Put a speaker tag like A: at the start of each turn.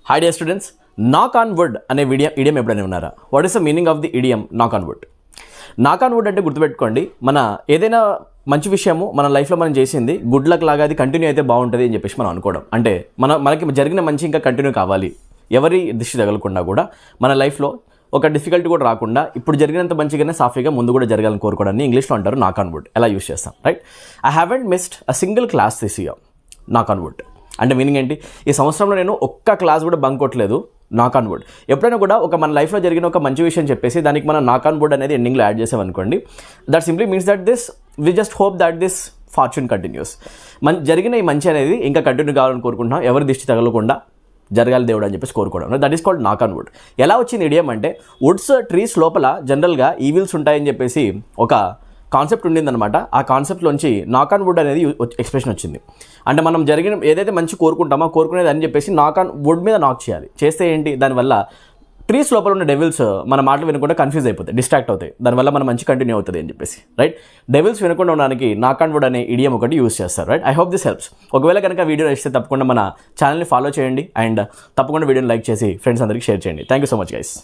A: Hi dear students, knock on wood అనే idiom ఎప్పుడైనా విన్నారా? What is the meaning of the idiom నాక్ on would? నాక్ on would అంటే గుర్తుపెట్టుకోండి, మన ఏదైనా మంచి విషయము మన లైఫ్లో మనం చేసింది గుడ్ లక్ లాగా అది కంటిన్యూ అయితే బాగుంటుంది అని చెప్పేసి మనం అనుకోవడం. అంటే మనకి జరిగిన మంచి ఇంకా కంటిన్యూ కావాలి, ఎవరి దృష్టి తగలకుండా కూడా మన లైఫ్లో ఒక డిఫికల్టీ కూడా రాకుండా ఇప్పుడు జరిగినంత మంచిగానే సాఫీగా ముందు కూడా జరగాలని కోరుకోవడాన్ని ఇంగ్లీష్లో అంటారు నాక్ ఆన్ వుడ్. ఎలా యూస్ చేస్తాం, right? I haven't missed a single class this year. నాక్ ఆన్ వుడ్ అంటే మీనింగ్ ఏంటి? ఈ సంవత్సరంలో నేను ఒక్క క్లాస్ కూడా బంక్ కొట్టలేదు. నాక్ ఆన్ వుడ్. ఎప్పుడైనా కూడా మన లైఫ్లో జరిగిన ఒక మంచి విషయం చెప్పేసి దానికి మనం నాక్ ఆన్ వుడ్ అనేది ఎండింగ్లో యాడ్ చేసామనుకోండి, that simply means that we just hope that this fortune continues. జరిగిన ఈ మంచి అనేది ఇంకా కంటిన్యూ కావాలని కోరుకుంటున్నాం, ఎవరి దిష్టి తగలకుండా జరగాలి దేవుడు అని చెప్పేసి కోరుకోవడం. దట్ ఈస్ కాల్డ్ నాక్ ఆన్ వుడ్. ఎలా వచ్చింది ఇడియం అంటే, వుడ్స్ ట్రీస్ లోపల జనరల్గా ఈవిల్స్ ఉంటాయని చెప్పేసి ఒక కాన్సెప్ట్ ఉండిందనమాట. ఆ కాన్సెప్ట్లోంచి నాక్ ఆన్ వుడ్ అనేది ఎక్స్ప్రెషన్ వచ్చింది. అంటే మనం జరిగిన ఏదైతే మంచి కోరుకుంటామో కోరుకునేది అని చెప్పేసి నాక్ ఆన్ వుడ్ మీద నాక్ చేయాలి. చేస్తే ఏంటి, దానివల్ల ట్రీస్ లోపల ఉన్న డెవిల్స్ మన మాటలు వినకుండా కన్ఫ్యూజ్ అయిపోతాయి, డిస్ట్రాక్ట్ అవుతాయి, దానివల్ల మన మంచి కంటిన్యూ అవుతుంది అని చెప్పేసి, రైట్? డెవిల్స్ వినకుండా ఉండడానికి నాక్ ఆన్ వుడ్ అనే ఇడియం ఒకటి యూస్ చేస్తారు, right? I hope this helps. ఒకవేళ కనుక వీడియో ఇస్తే తప్పకుండా మన ఛానల్ని ఫాలో చేయండి అండ్ తప్పకుండా వీడియోని లైక్ చేసి ఫ్రెండ్స్ అందరికీ షేర్ చేయండి. Thank you so much guys.